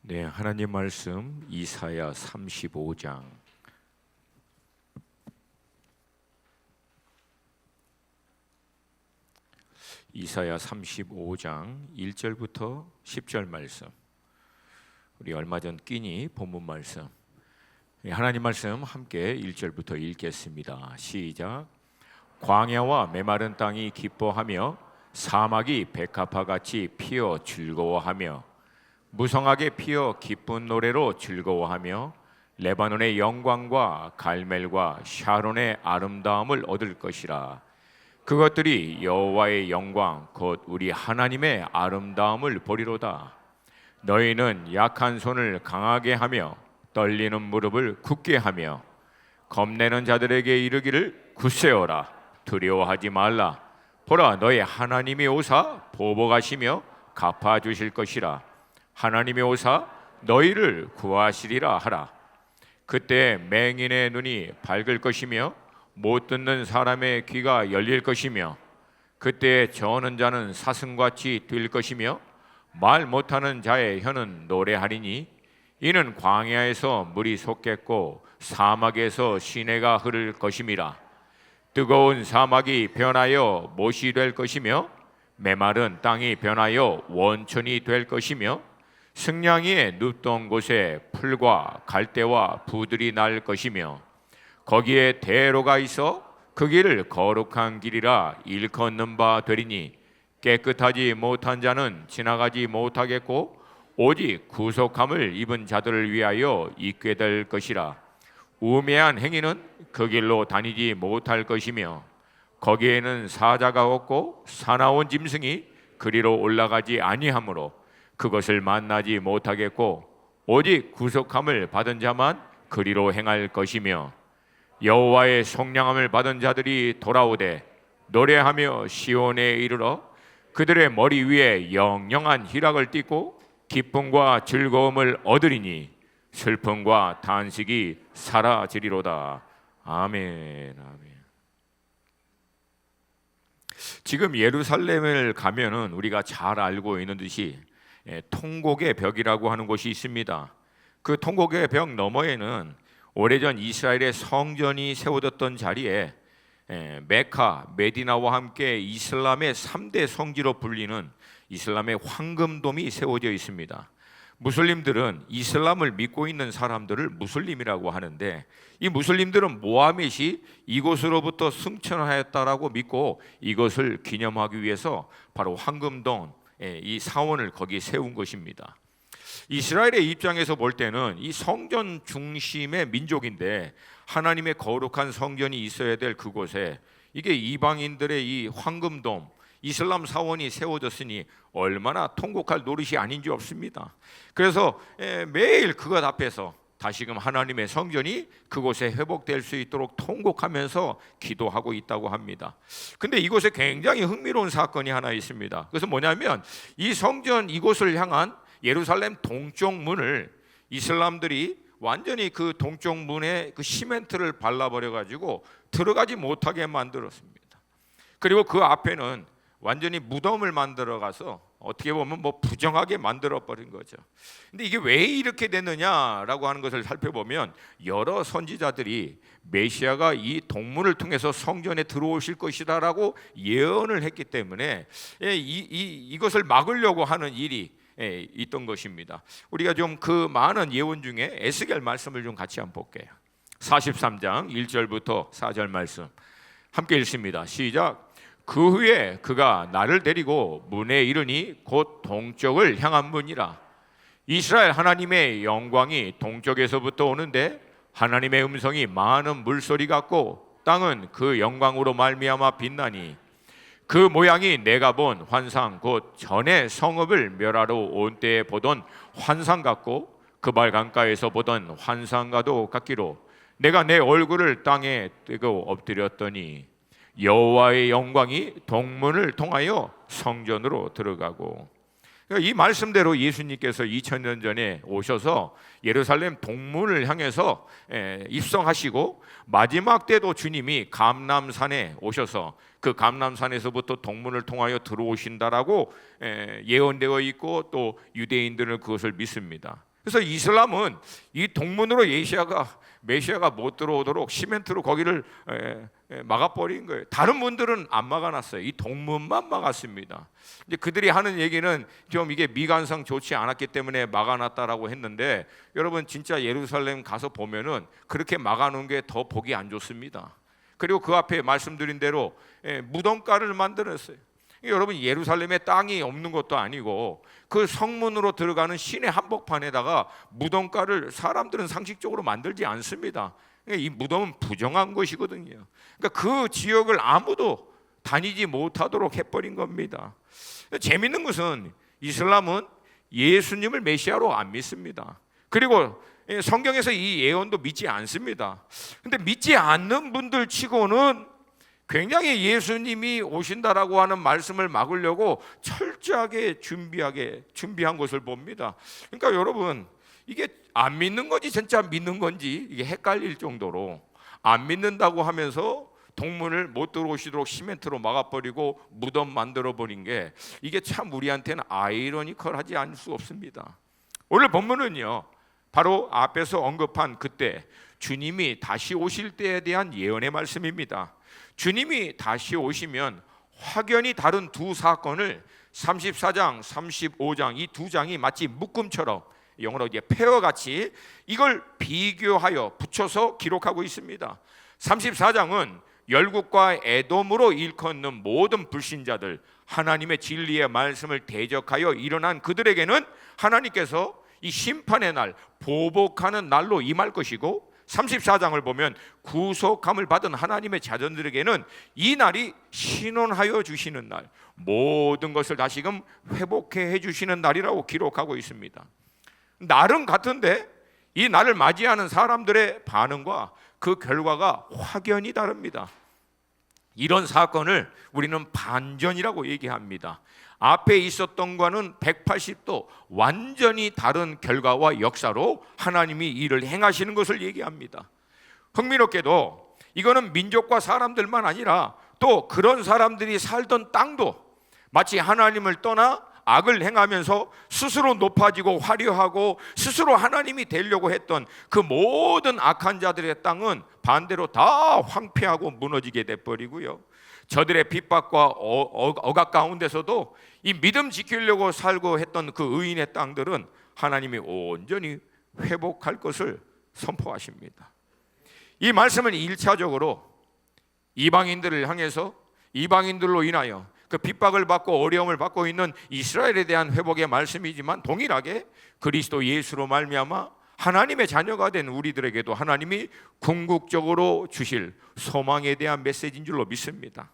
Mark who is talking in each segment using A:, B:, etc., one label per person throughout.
A: 네, 하나님 말씀 이사야 35장. 이사야 35장 1절부터 10절 말씀. 우리 얼마 전 끼니 본문 말씀. 하나님 말씀 함께 1절부터 읽겠습니다. 시작. 광야와 메마른 땅이 기뻐하며 사막이 백합화같이 피어 즐거워하며 무성하게 피어 기쁜 노래로 즐거워하며 레바논의 영광과 갈멜과 샤론의 아름다움을 얻을 것이라. 그것들이 여호와의 영광 곧 우리 하나님의 아름다움을 보리로다. 너희는 약한 손을 강하게 하며 떨리는 무릎을 굳게 하며 겁내는 자들에게 이르기를 굳세어라. 두려워하지 말라. 보라, 너희 하나님이 오사 보복하시며 갚아주실 것이라. 하나님이 오사 너희를 구하시리라 하라. 그때 맹인의 눈이 밝을 것이며 못 듣는 사람의 귀가 열릴 것이며 그때 저는 자는 사슴같이 뛸 것이며 말 못하는 자의 혀는 노래하리니 이는 광야에서 물이 솟겠고 사막에서 시내가 흐를 것임이라. 뜨거운 사막이 변하여 못이 될 것이며 메마른 땅이 변하여 원천이 될 것이며 승냥이의 눕던 곳에 풀과 갈대와 부들이 날 것이며 거기에 대로가 있어 그 길을 거룩한 길이라 일컫는 바 되리니 깨끗하지 못한 자는 지나가지 못하겠고 오직 구속함을 입은 자들을 위하여 있게 될 것이라. 우매한 행위는 그 길로 다니지 못할 것이며 거기에는 사자가 없고 사나운 짐승이 그리로 올라가지 아니하므로 그것을 만나지 못하겠고 오직 구속함을 받은 자만 그리로 행할 것이며 여호와의 속량함을 받은 자들이 돌아오되 노래하며 시온에 이르러 그들의 머리 위에 영영한 희락을 띠고 기쁨과 즐거움을 얻으리니 슬픔과 탄식이 사라지리로다. 아멘. 아멘. 지금 예루살렘을 가면은 우리가 잘 알고 있는 듯이 통곡의 벽이라고 하는 곳이 있습니다. 그 통곡의 벽 너머에는 오래전 이스라엘의 성전이 세워졌던 자리에 메카, 메디나와 함께 이슬람의 3대 성지로 불리는 이슬람의 황금돔이 세워져 있습니다. 무슬림들은 이슬람을 믿고 있는 사람들을 무슬림이라고 하는데 이 무슬림들은 모하멧이 이곳으로부터 승천하였다라고 믿고 이것을 기념하기 위해서 바로 황금돔 이 사원을 거기 세운 것입니다. 이스라엘의 입장에서 볼 때는 이 성전 중심의 민족인데 하나님의 거룩한 성전이 있어야 될 그곳에 이게 이방인들의 이 황금돔 이슬람 사원이 세워졌으니 얼마나 통곡할 노릇이 아닌지 없습니다. 그래서 매일 그것 앞에서 다시금 하나님의 성전이 그곳에 회복될 수 있도록 통곡하면서 기도하고 있다고 합니다. 근데 이곳에 굉장히 흥미로운 사건이 하나 있습니다. 그래서 뭐냐면 이 성전 이곳을 향한 예루살렘 동쪽 문을 이슬람들이 완전히 그 동쪽 문에 그 시멘트를 발라버려 가지고 들어가지 못하게 만들었습니다. 그리고 그 앞에는 완전히 무덤을 만들어 가서 어떻게 보면 부정하게 만들어 버린 거죠. 근데 이게 왜 이렇게 됐느냐라고 하는 것을 살펴보면 여러 선지자들이 메시아가 이 동문을 통해서 성전에 들어오실 것이다라고 예언을 했기 때문에 이것을 막으려고 하는 일이 있던 것입니다. 우리가 좀 그 많은 예언 중에 에스겔 말씀을 좀 같이 한번 볼게요. 43장 1절부터 4절 말씀 함께 읽습니다. 시작. 그 후에 그가 나를 데리고 문에 이르니 곧 동쪽을 향한 문이라. 이스라엘 하나님의 영광이 동쪽에서부터 오는데 하나님의 음성이 많은 물소리 같고 땅은 그 영광으로 말미암아 빛나니 그 모양이 내가 본 환상 곧 전에 성읍을 멸하러 온 때에 보던 환상 같고 그발 강가에서 보던 환상과도 같기로 내가 내 얼굴을 땅에 뜨고 엎드렸더니 여호와의 영광이 동문을 통하여 성전으로 들어가고. 이 말씀대로 예수님께서 2000년 전에 오셔서 예루살렘 동문을 향해서 입성하시고 마지막 때도 주님이 감람산에 오셔서 그 감람산에서부터 동문을 통하여 들어오신다라고 예언되어 있고 또 유대인들은 그것을 믿습니다. 그래서 이슬람은 이 동문으로 메시아가 못 들어오도록 시멘트로 거기를 막아버린 거예요. 다른 문들은 안 막아놨어요. 이 동문만 막았습니다. 이제 그들이 하는 얘기는 좀 이게 미관상 좋지 않았기 때문에 막아놨다라고 했는데, 여러분 진짜 예루살렘 가서 보면은 그렇게 막아놓은 게 더 보기 안 좋습니다. 그리고 그 앞에 말씀드린 대로 무덤가를 만들었어요. 여러분 예루살렘에 땅이 없는 것도 아니고 그 성문으로 들어가는 시내 한복판에다가 무덤가를 사람들은 상식적으로 만들지 않습니다. 이 무덤은 부정한 것이거든요. 그러니까 그 지역을 아무도 다니지 못하도록 해버린 겁니다. 재밌는 것은 이슬람은 예수님을 메시아로 안 믿습니다. 그리고 성경에서 이 예언도 믿지 않습니다. 근데 믿지 않는 분들 치고는 굉장히 예수님이 오신다라고 하는 말씀을 막으려고 철저하게 준비한 것을 봅니다. 그러니까 여러분, 이게 안 믿는 건지 진짜 믿는 건지 이게 헷갈릴 정도로, 안 믿는다고 하면서 동문을 못 들어오시도록 시멘트로 막아버리고 무덤 만들어버린 게, 이게 참 우리한테는 아이러니컬하지 않을 수 없습니다. 오늘 본문은요, 바로 앞에서 언급한 그때 주님이 다시 오실 때에 대한 예언의 말씀입니다. 주님이 다시 오시면 확연히 다른 두 사건을 34장, 35장 이 두 장이 마치 묶음처럼, 영어로 이제 페어같이 이걸 비교하여 붙여서 기록하고 있습니다. 34장은 열국과 에돔으로 일컫는 모든 불신자들, 하나님의 진리의 말씀을 대적하여 일어난 그들에게는 하나님께서 이 심판의 날, 보복하는 날로 임할 것이고, 34장을 보면 구속함을 받은 하나님의 자녀들에게는 이 날이 신원하여 주시는 날, 모든 것을 다시금 회복해 주시는 날이라고 기록하고 있습니다. 날은 같은데 이 날을 맞이하는 사람들의 반응과 그 결과가 확연히 다릅니다. 이런 사건을 우리는 반전이라고 얘기합니다. 앞에 있었던 것과는 180도 완전히 다른 결과와 역사로 하나님이 일을 행하시는 것을 얘기합니다. 흥미롭게도 이거는 민족과 사람들만 아니라 또 그런 사람들이 살던 땅도 마치 하나님을 떠나 악을 행하면서 스스로 높아지고 화려하고 스스로 하나님이 되려고 했던 그 모든 악한 자들의 땅은 반대로 다 황폐하고 무너지게 돼버리고요, 저들의 핍박과 억압 가운데서도 이 믿음 지키려고 살고 했던 그 의인의 땅들은 하나님이 온전히 회복할 것을 선포하십니다. 이 말씀은 1차적으로 이방인들을 향해서, 이방인들로 인하여 그 핍박을 받고 어려움을 받고 있는 이스라엘에 대한 회복의 말씀이지만, 동일하게 그리스도 예수로 말미암아 하나님의 자녀가 된 우리들에게도 하나님이 궁극적으로 주실 소망에 대한 메시지인 줄로 믿습니다.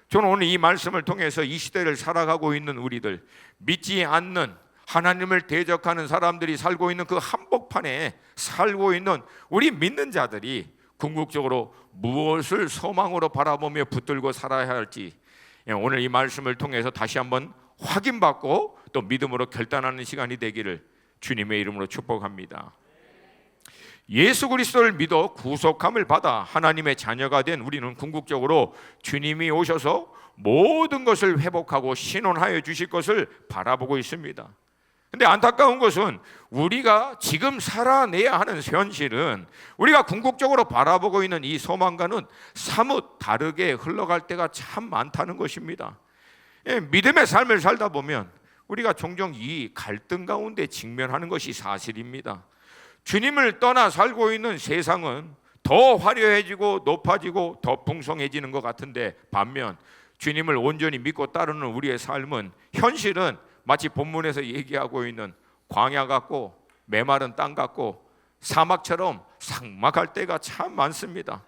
A: 저는 오늘 이 말씀을 통해서 이 시대를 살아가고 있는 우리들, 믿지 않는 하나님을 대적하는 사람들이 살고 있는 그 한복판에 살고 있는 우리 믿는 자들이 궁극적으로 무엇을 소망으로 바라보며 붙들고 살아야 할지, 오늘 이 말씀을 통해서 다시 한번 확인받고 또 믿음으로 결단하는 시간이 되기를 주님의 이름으로 축복합니다. 예수 그리스도를 믿어 구속함을 받아 하나님의 자녀가 된 우리는 궁극적으로 주님이 오셔서 모든 것을 회복하고 신원하여 주실 것을 바라보고 있습니다. 근데 안타까운 것은 우리가 지금 살아내야 하는 현실은, 우리가 궁극적으로 바라보고 있는 이 소망과는 사뭇 다르게 흘러갈 때가 참 많다는 것입니다. 믿음의 삶을 살다 보면 우리가 종종 이 갈등 가운데 직면하는 것이 사실입니다. 주님을 떠나 살고 있는 세상은 더 화려해지고 높아지고 더 풍성해지는 것 같은데, 반면 주님을 온전히 믿고 따르는 우리의 삶은, 현실은 마치 본문에서 얘기하고 있는 광야 같고 메마른 땅 같고 사막처럼 삭막할 때가 참 많습니다.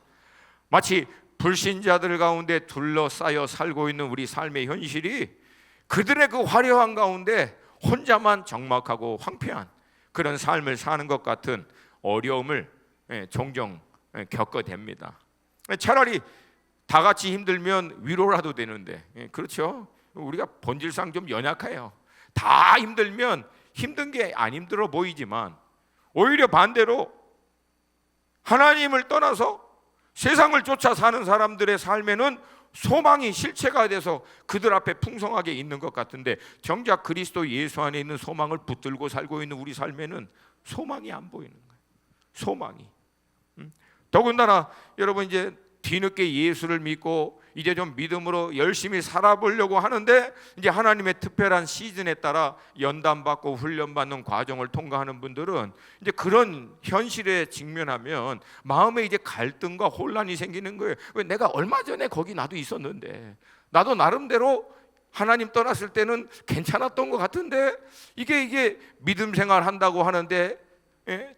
A: 마치 불신자들 가운데 둘러싸여 살고 있는 우리 삶의 현실이 그들의 그 화려한 가운데 혼자만 적막하고 황폐한 그런 삶을 사는 것 같은 어려움을 종종 겪어댑니다. 차라리 다 같이 힘들면 위로라도 되는데, 그렇죠? 우리가 본질상 좀 연약해요. 다 힘들면 힘든 게 안 힘들어 보이지만, 오히려 반대로 하나님을 떠나서 세상을 쫓아 사는 사람들의 삶에는 소망이 실체가 돼서 그들 앞에 풍성하게 있는 것 같은데, 정작 그리스도 예수 안에 있는 소망을 붙들고 살고 있는 우리 삶에는 소망이 안 보이는 거예요. 소망이. 더군다나 여러분, 이제 뒤늦게 예수를 믿고 이제 좀 믿음으로 열심히 살아보려고 하는데, 이제 하나님의 특별한 시즌에 따라 연단받고 훈련받는 과정을 통과하는 분들은 이제 그런 현실에 직면하면 마음에 이제 갈등과 혼란이 생기는 거예요. 왜? 내가 얼마 전에 거기 나도 있었는데, 나도 나름대로 하나님 떠났을 때는 괜찮았던 것 같은데, 이게 믿음 생활 한다고 하는데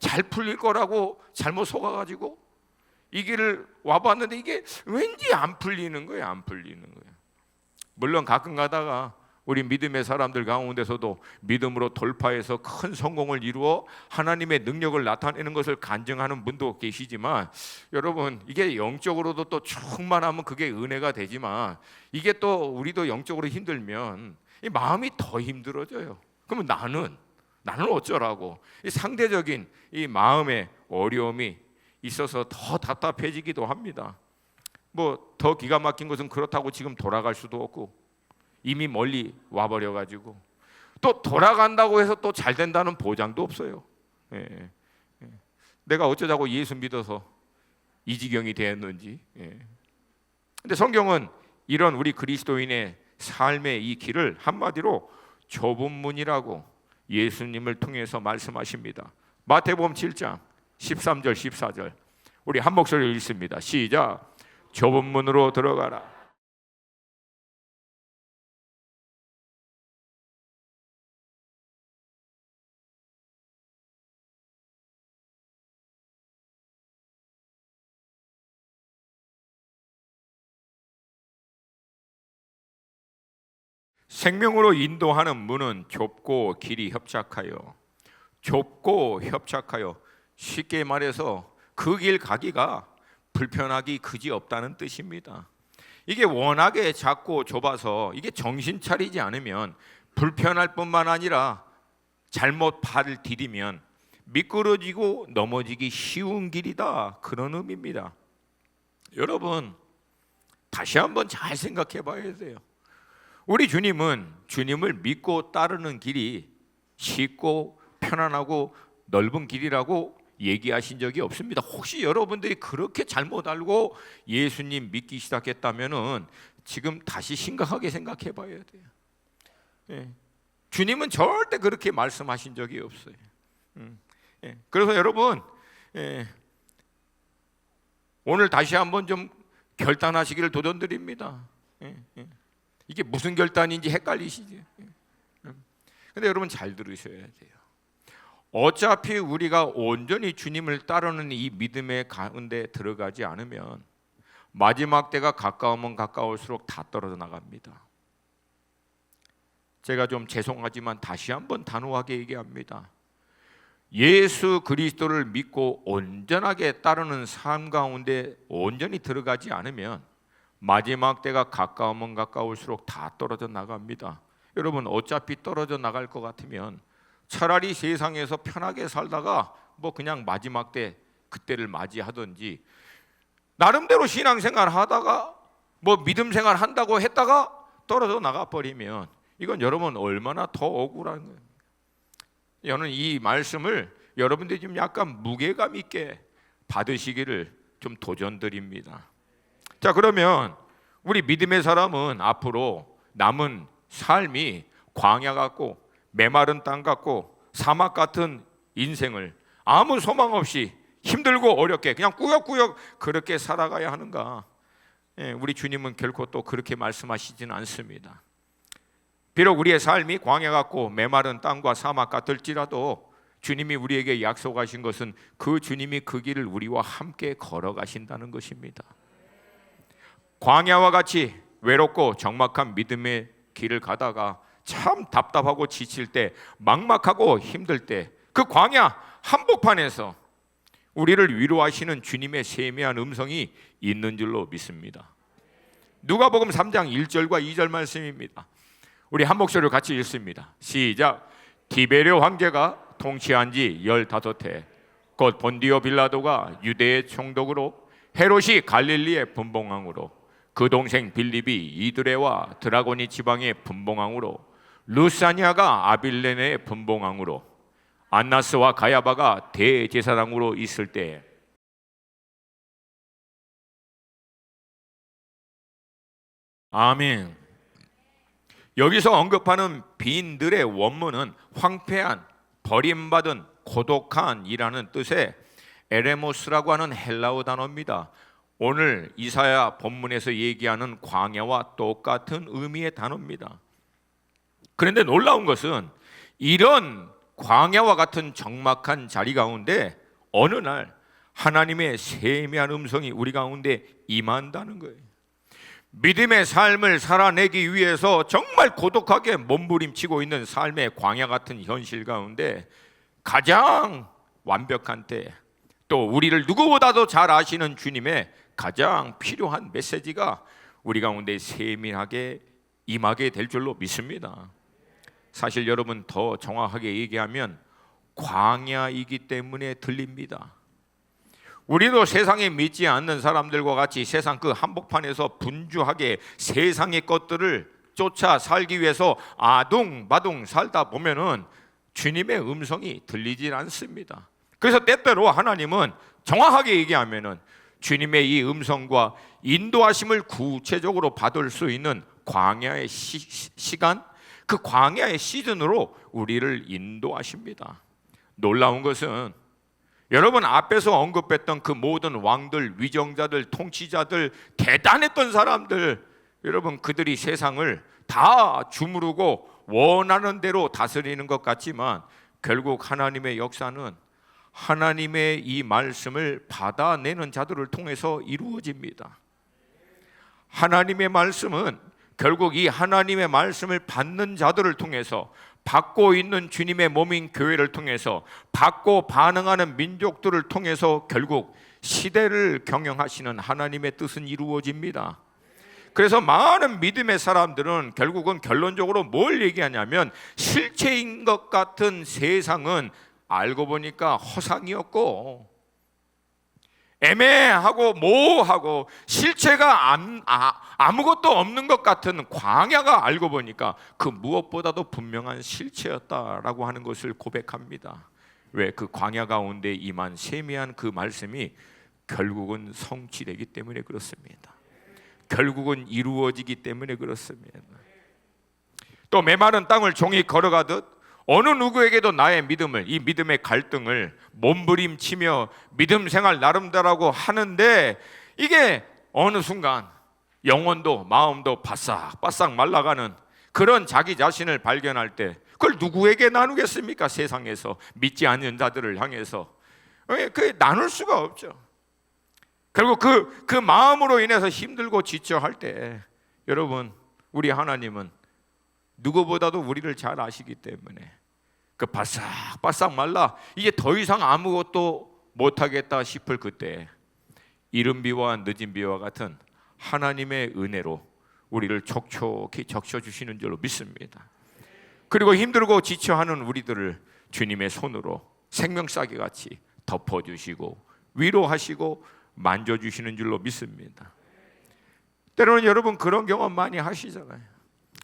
A: 잘 풀릴 거라고 잘못 속아가지고 이 길을 와봤는데 이게 왠지 안 풀리는 거예요. 안 풀리는 거예요. 물론 가끔 가다가 우리 믿음의 사람들 가운데서도 믿음으로 돌파해서 큰 성공을 이루어 하나님의 능력을 나타내는 것을 간증하는 분도 계시지만, 여러분, 이게 영적으로도 또 충만하면 그게 은혜가 되지만, 이게 또 우리도 영적으로 힘들면 이 마음이 더 힘들어져요. 그러면 나는 어쩌라고? 이 상대적인 이 마음의 어려움이 있어서 더 답답해지기도 합니다. 뭐 더 기가 막힌 것은 그렇다고 지금 돌아갈 수도 없고, 이미 멀리 와버려 가지고 또 돌아간다고 해서 또 잘 된다는 보장도 없어요. 내가 어쩌자고 예수 믿어서 이 지경이 되었는지. 근데 성경은 이런 우리 그리스도인의 삶의 이 길을 한마디로 좁은 문이라고 예수님을 통해서 말씀하십니다. 마태복음 7장 13절 14절 우리 한 목소리로 읽습니다. 시작. 좁은 문으로 들어가라. 생명으로 인도하는 문은 좁고 길이 협착하여, 좁고 협착하여, 쉽게 말해서 그 길 가기가 불편하기 그지없다는 뜻입니다. 이게 워낙에 작고 좁아서 이게 정신 차리지 않으면 불편할 뿐만 아니라 잘못 발을 디디면 미끄러지고 넘어지기 쉬운 길이다, 그런 의미입니다. 여러분, 다시 한번 잘 생각해 봐야 돼요. 우리 주님은 주님을 믿고 따르는 길이 쉽고 편안하고 넓은 길이라고 얘기하신 적이 없습니다. 혹시 여러분들이 그렇게 잘못 알고 예수님 믿기 시작했다면은 지금 다시 심각하게 생각해 봐야 돼요. 주님은 절대 그렇게 말씀하신 적이 없어요. 그래서 여러분, 오늘 다시 한번 좀 결단하시기를 도전드립니다. 이게 무슨 결단인지 헷갈리시죠? 근데 여러분 잘 들으셔야 돼요. 어차피 우리가 온전히 주님을 따르는 이 믿음의 가운데 들어가지 않으면 마지막 때가 가까우면 가까울수록 다 떨어져 나갑니다. 제가 좀 죄송하지만 다시 한번 단호하게 얘기합니다. 예수 그리스도를 믿고 온전하게 따르는 삶 가운데 온전히 들어가지 않으면 마지막 때가 가까우면 가까울수록 다 떨어져 나갑니다. 여러분, 어차피 떨어져 나갈 것 같으면 차라리 세상에서 편하게 살다가 뭐 그냥 마지막 때 그때를 맞이하든지, 나름대로 신앙생활 하다가 뭐 믿음 생활 한다고 했다가 떨어져 나가 버리면 이건 여러분 얼마나 더 억울한 거예요. 저는 이 말씀을 여러분들이 좀 약간 무게감 있게 받으시기를 좀 도전드립니다. 자, 그러면 우리 믿음의 사람은 앞으로 남은 삶이 광야 같고 메마른 땅 같고 사막 같은 인생을 아무 소망 없이 힘들고 어렵게 그냥 꾸역꾸역 그렇게 살아가야 하는가? 우리 주님은 결코 또 그렇게 말씀하시지는 않습니다. 비록 우리의 삶이 광야 같고 메마른 땅과 사막 같을지라도 주님이 우리에게 약속하신 것은 그 주님이 그 길을 우리와 함께 걸어가신다는 것입니다. 광야와 같이 외롭고 적막한 믿음의 길을 가다가 참 답답하고 지칠 때, 막막하고 힘들 때, 그 광야 한복판에서 우리를 위로하시는 주님의 세미한 음성이 있는 줄로 믿습니다. 누가복음 3장 1절과 2절 말씀입니다. 우리 한 목소리로 같이 읽습니다. 시작. 디베레 황제가 통치한 지 15해 곧 본디오 빌라도가 유대의 총독으로 헤롯이 갈릴리의 분봉왕으로 그 동생 빌립이 이두레와 드라고니 지방의 분봉왕으로, 루사니아가 아빌레네의 분봉왕으로, 안나스와 가야바가 대제사장으로 있을 때, 아멘. 여기서 언급하는 빈들의 원문은 황폐한, 버림받은, 고독한이라는 뜻의 에레모스라고 하는 헬라어 단어입니다. 오늘 이사야 본문에서 얘기하는 광야와 똑같은 의미의 단어입니다. 그런데 놀라운 것은 이런 광야와 같은 적막한 자리 가운데 어느 날 하나님의 세미한 음성이 우리 가운데 임한다는 거예요. 믿음의 삶을 살아내기 위해서 정말 고독하게 몸부림치고 있는 삶의 광야 같은 현실 가운데 가장 완벽한 때, 또 우리를 누구보다도 잘 아시는 주님의 가장 필요한 메시지가 우리 가운데 세밀하게 임하게 될 줄로 믿습니다. 사실 여러분, 더 정확하게 얘기하면 광야이기 때문에 들립니다. 우리도 세상에 믿지 않는 사람들과 같이 세상 그 한복판에서 분주하게 세상의 것들을 쫓아 살기 위해서 아둥바둥 살다 보면은 주님의 음성이 들리질 않습니다. 그래서 때때로 하나님은 정확하게 얘기하면은 주님의 이 음성과 인도하심을 구체적으로 받을 수 있는 광야의 시간, 그 광야의 시즌으로 우리를 인도하십니다. 놀라운 것은 여러분, 앞에서 언급했던 그 모든 왕들, 위정자들, 통치자들, 대단했던 사람들, 여러분, 그들이 세상을 다 주무르고 원하는 대로 다스리는 것 같지만 결국 하나님의 역사는 하나님의 이 말씀을 받아내는 자들을 통해서 이루어집니다. 하나님의 말씀은 결국 이 하나님의 말씀을 받는 자들을 통해서, 받고 있는 주님의 몸인 교회를 통해서, 받고 반응하는 민족들을 통해서 결국 시대를 경영하시는 하나님의 뜻은 이루어집니다. 그래서 많은 믿음의 사람들은 결국은 결론적으로 뭘 얘기하냐면, 실체인 것 같은 세상은 알고 보니까 허상이었고, 애매하고 모호하고 실체가 아무것도 없는 것 같은 광야가 알고 보니까 그 무엇보다도 분명한 실체였다라고 하는 것을 고백합니다. 왜? 그 광야 가운데 임한 세미한 그 말씀이 결국은 성취되기 때문에 그렇습니다. 결국은 이루어지기 때문에 그렇습니다. 또 메마른 땅을 종이 걸어가듯 어느 누구에게도 나의 믿음을, 이 믿음의 갈등을 몸부림치며 믿음 생활 나름대로라고 하는데, 이게 어느 순간 영혼도 마음도 바싹바싹 말라가는 그런 자기 자신을 발견할 때, 그걸 누구에게 나누겠습니까? 세상에서 믿지 않는 자들을 향해서 그 나눌 수가 없죠. 결국 그 마음으로 인해서 힘들고 지쳐 할 때, 여러분, 우리 하나님은 누구보다도 우리를 잘 아시기 때문에 그 바싹바싹 말라 이제 더 이상 아무것도 못하겠다 싶을 그때, 이른 비와 늦은 비와 같은 하나님의 은혜로 우리를 촉촉히 적셔주시는 줄로 믿습니다. 그리고 힘들고 지쳐하는 우리들을 주님의 손으로 생명싸개 같이 덮어주시고 위로하시고 만져주시는 줄로 믿습니다. 때로는 여러분 그런 경험 많이 하시잖아요.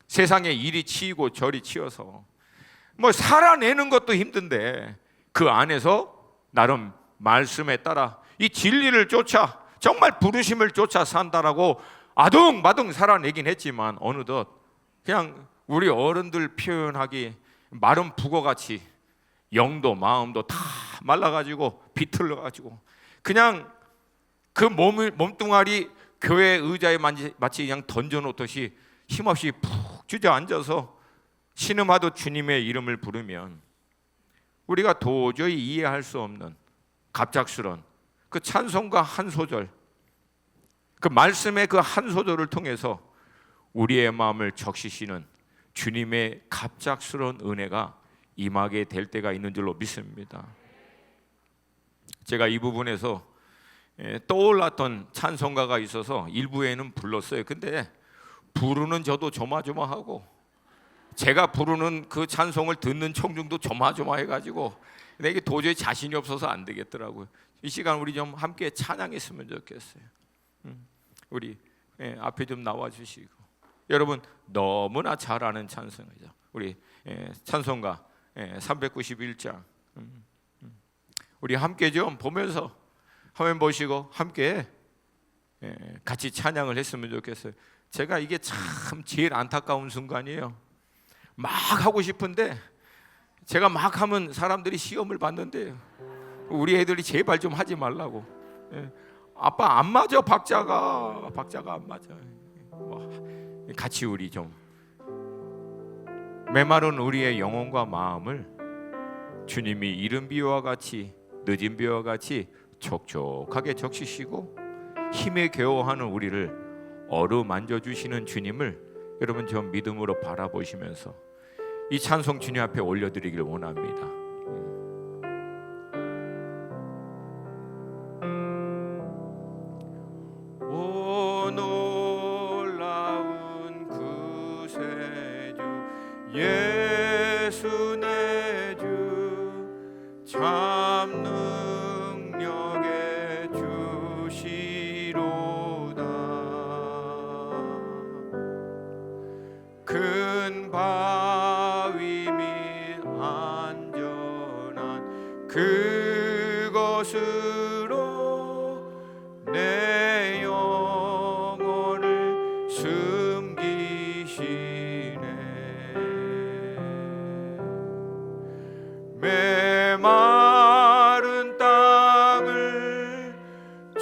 A: 세상에 이리 치이고 저리 치여서 뭐 살아내는 것도 힘든데 그 안에서 나름 말씀에 따라 이 진리를 쫓아 정말 부르심을 쫓아 산다라고 아둥바둥 살아내긴 했지만 어느덧 그냥 우리 어른들 표현하기 마른 북어같이 영도 마음도 다 말라가지고 비틀러가지고 그냥 그 몸뚱아리 교회 의자에 마치 그냥 던져놓듯이 힘없이 푹 주저앉아서 신음하듯 주님의 이름을 부르면 우리가 도저히 이해할 수 없는 갑작스런 그 찬송가 한 소절, 그 말씀의 그 한 소절을 통해서 우리의 마음을 적시시는 주님의 갑작스러운 은혜가 임하게 될 때가 있는 줄로 믿습니다. 제가 이 부분에서 떠올랐던 찬송가가 있어서 일부에는 불렀어요. 근데 부르는 저도 조마조마하고 제가 부르는 그 찬송을 듣는 청중도 조마조마해가지고 근데 이게 도저히 자신이 없어서 안 되겠더라고요. 이 시간 우리 좀 함께 찬양했으면 좋겠어요. 우리 앞에 좀 나와 주시고. 여러분 너무나 잘 아는 찬송이죠. 우리 찬송가 391장 우리 함께 좀 보면서 화면 보시고 함께 같이 찬양을 했으면 좋겠어요. 제가 이게 참 제일 안타까운 순간이에요. 막 하고 싶은데 제가 막 하면 사람들이 시험을 받는데 우리 애들이 제발 좀 하지 말라고. 아빠 안 맞아, 박자가 안 맞아. 같이 우리 좀 메마른 우리의 영혼과 마음을 주님이 이른 비와 같이 늦은 비와 같이 촉촉하게 적시시고 힘에 겨워하는 우리를 어루만져 주시는 주님을 여러분 좀 믿음으로 바라보시면서 이 찬송 주님 앞에 올려드리길 원합니다. 오 놀라운 구세주 예수 내 주 참 능력의 주시로다. 큰 바위 및 안전한 그것으로 내 영혼을 숨기시네. 메마른 땅을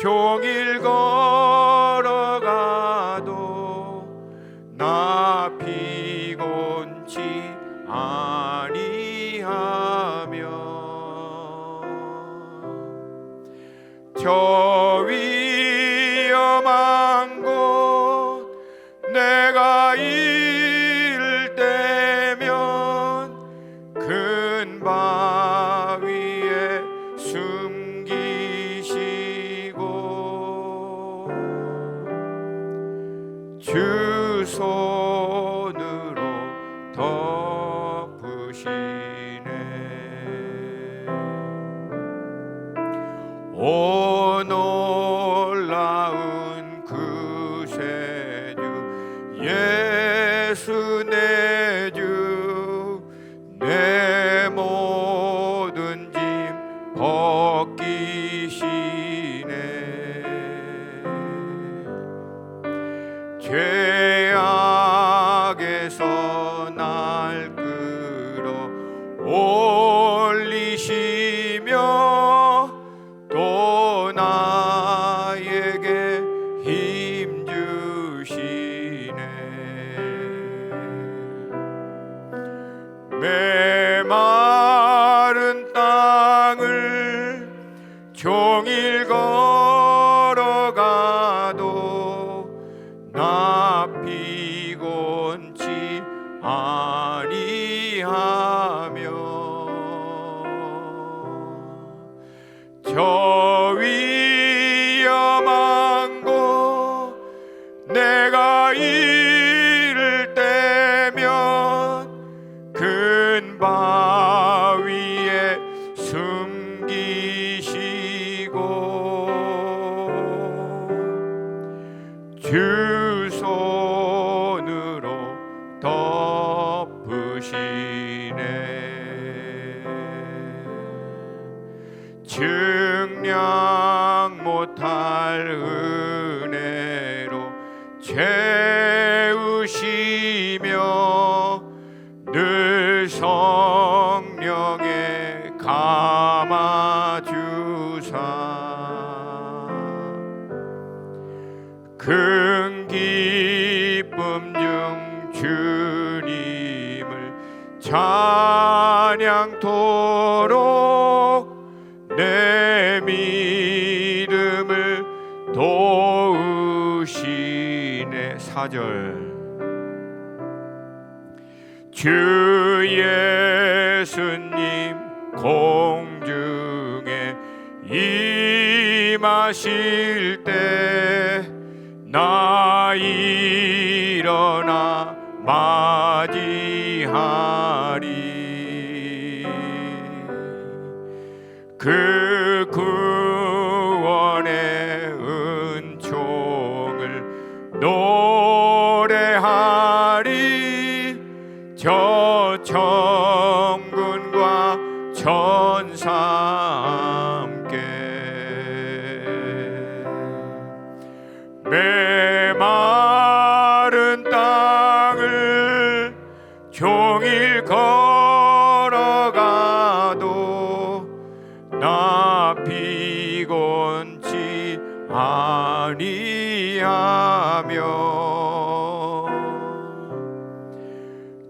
A: 종일 걸어가도 나 피곤치 아니하며 저 위험한 곳 내가 이를 때면 큰 바위에 숨기시고 주 손으로 덮으시네. 오 놀라운 구세주 예수 내 주 내 모든 짐 벗기시네. 죄악에서 날 끌어 올리시며 또 나에게 힘 주시네. 메마른 땅을 종일 걸어가도 나 피곤치 아니하며 저 위험한 곳 내가 이를 때면 큰 바위에 숨기시고 주 손으로 덮으시네. 증량 못할 은혜로 채우시며 늘 성령에 감아주사 큰 기쁨 중 주님을 찬양토록 내 믿음을 도우시네. 4절 주 예수님 공중에 임하실 때 나 일어나 맞이하리. 그 구원의 은총을 함께 메마른 땅을 종일 걸어가도 나 피곤치 아니하며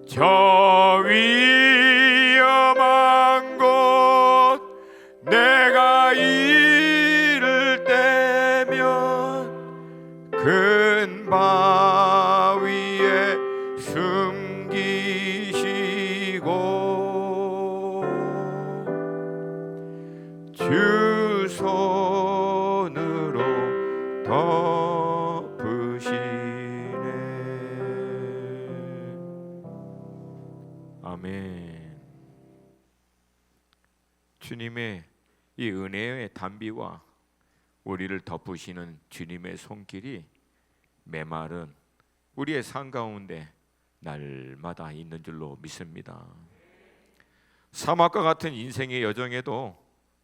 A: 저 위험한 곳 내가 이를 때면 큰 바위에 숨기시고 주 손으로 덮으시네. 아멘. 주님의 이 은혜의 단비와 우리를 덮으시는 주님의 손길이 메마른 우리의 삶 가운데 날마다 있는 줄로 믿습니다. 사막과 같은 인생의 여정에도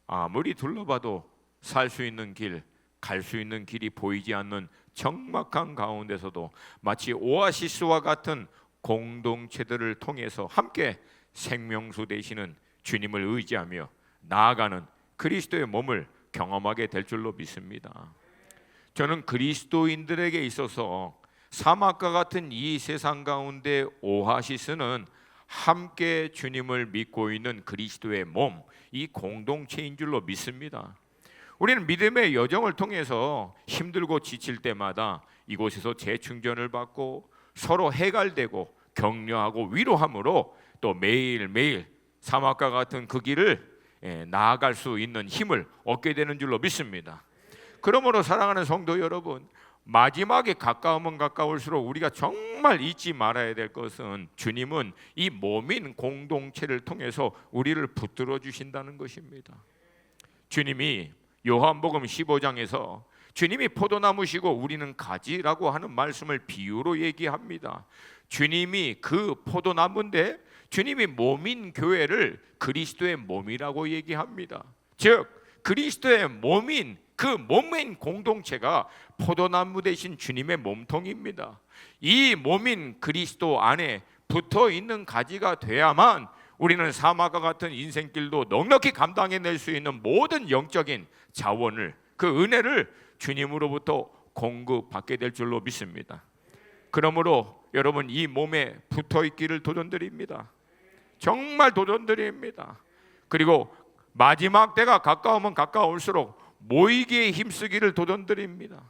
A: 아무리 둘러봐도 살 수 있는 길, 갈 수 있는 길이 보이지 않는 적막한 가운데서도 마치 오아시스와 같은 공동체들을 통해서 함께 생명수 되시는 주님을 의지하며 나아가는 그리스도의 몸을 경험하게 될 줄로 믿습니다. 저는 그리스도인들에게 있어서 사막과 같은 이 세상 가운데 오아시스는 함께 주님을 믿고 있는 그리스도의 몸, 이 공동체인 줄로 믿습니다. 우리는 믿음의 여정을 통해서 힘들고 지칠 때마다 이곳에서 재충전을 받고 서로 해갈되고 격려하고 위로함으로 또 매일매일 사막과 같은 그 길을 나아갈 수 있는 힘을 얻게 되는 줄로 믿습니다. 그러므로 사랑하는 성도 여러분, 마지막에 가까우면 가까울수록 우리가 정말 잊지 말아야 될 것은 주님은 이 몸인 공동체를 통해서 우리를 붙들어 주신다는 것입니다. 주님이 요한복음 15장에서 주님이 포도나무시고 우리는 가지라고 하는 말씀을 비유로 얘기합니다. 주님이 그 포도나무인데 주님이 몸인 교회를 그리스도의 몸이라고 얘기합니다. 즉 그리스도의 몸인 그 몸인 공동체가 포도나무 대신 주님의 몸통입니다. 이 몸인 그리스도 안에 붙어 있는 가지가 돼야만 우리는 사막과 같은 인생길도 넉넉히 감당해낼 수 있는 모든 영적인 자원을, 그 은혜를 주님으로부터 공급받게 될 줄로 믿습니다. 그러므로 여러분 이 몸에 붙어 있기를 도전드립니다. 정말 도전드립니다. 그리고 마지막 때가 가까우면 가까울수록 모이기에 힘쓰기를 도전드립니다.